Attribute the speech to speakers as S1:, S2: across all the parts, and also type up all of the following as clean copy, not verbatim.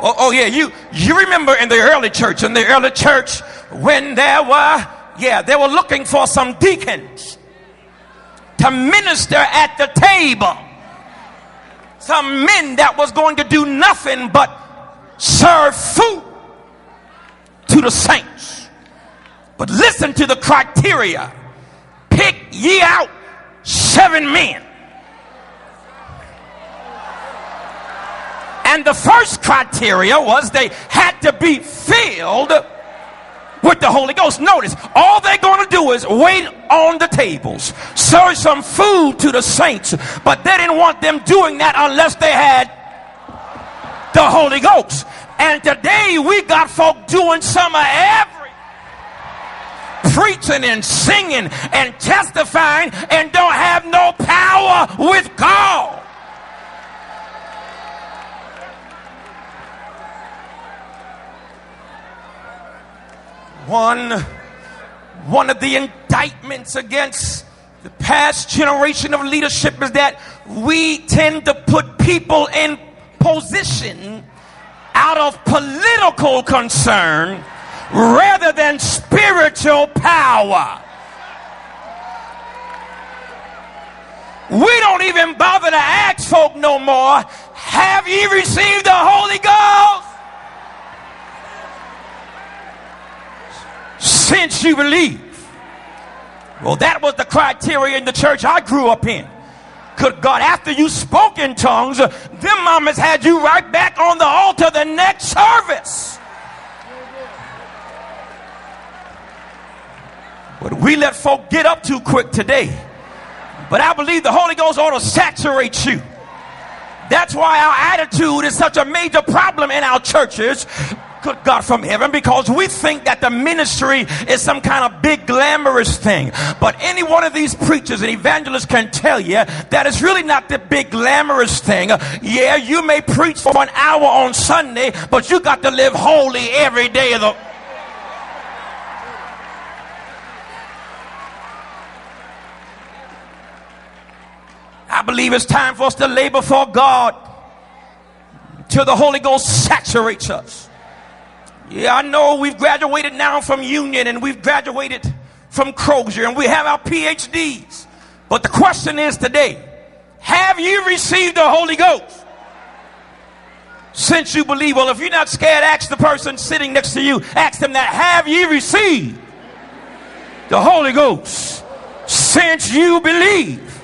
S1: Oh yeah, you remember in the early church, when they were looking for some deacons to minister at the table. Some men that was going to do nothing but serve food to the saints. But listen to the criteria. Pick ye out 7 men. And the first criteria was they had to be filled with the Holy Ghost. Notice, all they're going to do is wait on the tables, serve some food to the saints, but they didn't want them doing that unless they had the Holy Ghost. And today we got folk doing some of every, preaching and singing and testifying, and don't have no power with God. One of the indictments against the past generation of leadership is that we tend to put people in position out of political concern rather than spiritual power. We don't even bother to ask folk no more, have ye received the Holy Ghost? Since you believe. Well, that was the criteria in the church I grew up in. Good God, after you spoke in tongues, them mamas had you right back on the altar the next service. But we let folk get up too quick today. But I believe the Holy Ghost ought to saturate you. That's why our attitude is such a major problem in our churches. Good God from heaven, because we think that the ministry is some kind of big glamorous thing. But any one of these preachers and evangelists can tell you that it's really not the big glamorous thing. Yeah, you may preach for an hour on Sunday, but you got to live holy every day of the... I believe it's time for us to labor for God till the Holy Ghost saturates us. Yeah, I know we've graduated now from Union and we've graduated from Crozier and we have our PhDs. But the question is today, have you received the Holy Ghost? Since you believe, well, if you're not scared, ask the person sitting next to you, ask them that, have you received the Holy Ghost? Since you believe.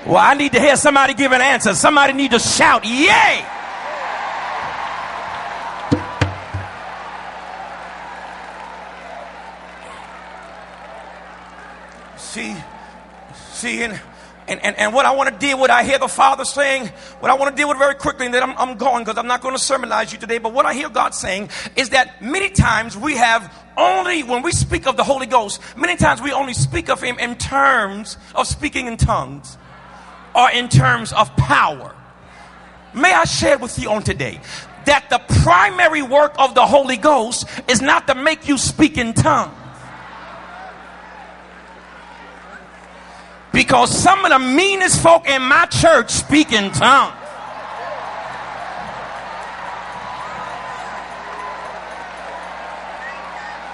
S1: Well, I need to hear somebody give an answer. Somebody need to shout, yay! See, and what I want to deal with, I hear the Father saying, what I want to deal with very quickly, and then I'm going because I'm not going to sermonize you today, but what I hear God saying is that many times we have only, when we speak of the Holy Ghost, many times we only speak of Him in terms of speaking in tongues or in terms of power. May I share with you on today that the primary work of the Holy Ghost is not to make you speak in tongues. Because some of the meanest folk in my church speak in tongues.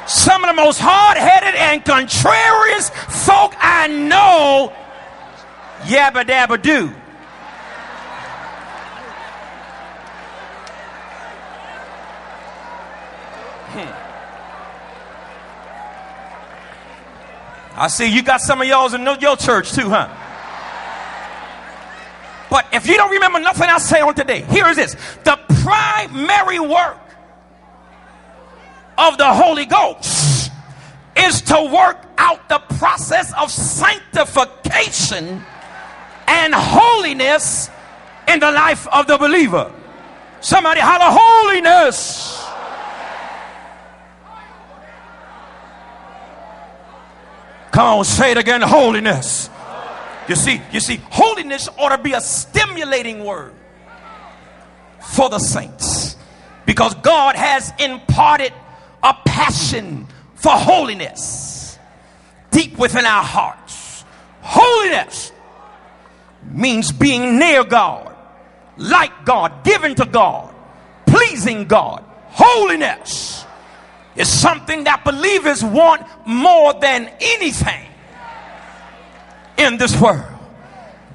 S1: Some of the most hard-headed and contrarious folk I know, yabba dabba do. I see you got some of y'all in your church too, huh? But if you don't remember nothing I say on today, here is this. The primary work of the Holy Ghost is to work out the process of sanctification and holiness in the life of the believer. Somebody holler, holiness. Come on, say it again, holiness. You see, holiness ought to be a stimulating word for the saints, because God has imparted a passion for holiness deep within our hearts. Holiness means being near God, like God, given to God, pleasing God. Holiness is something that believers want more than anything in this world.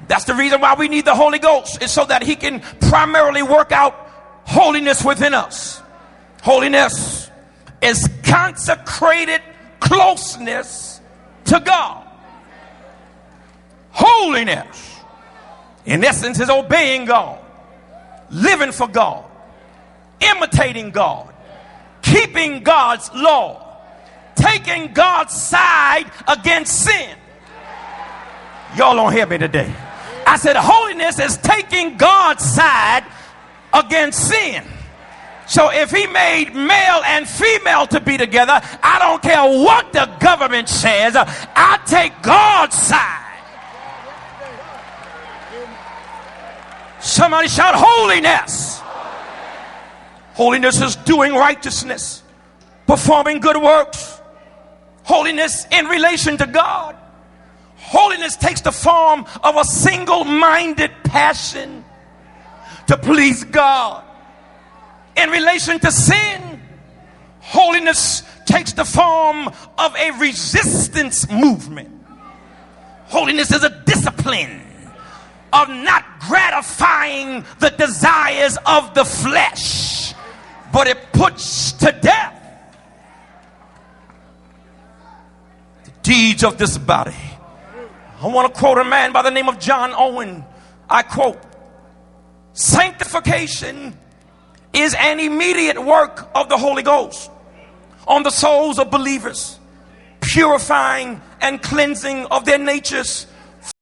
S1: That's the reason why we need the Holy Ghost, is so that he can primarily work out holiness within us. Holiness is consecrated closeness to God. Holiness, in essence, is obeying God, living for God, imitating God, keeping God's law, taking God's side against sin. Y'all don't hear me today. I said holiness is taking God's side against sin. So if he made male and female to be together, I don't care what the government says, I take God's side. Somebody shout holiness. Holiness is doing righteousness, performing good works. Holiness in relation to God. Holiness takes the form of a single-minded passion to please God. In relation to sin, holiness takes the form of a resistance movement. Holiness is a discipline of not gratifying the desires of the flesh, but it puts to death the deeds of this body. I want to quote a man by the name of John Owen. I quote, "Sanctification is an immediate work of the Holy Ghost on the souls of believers, purifying and cleansing of their natures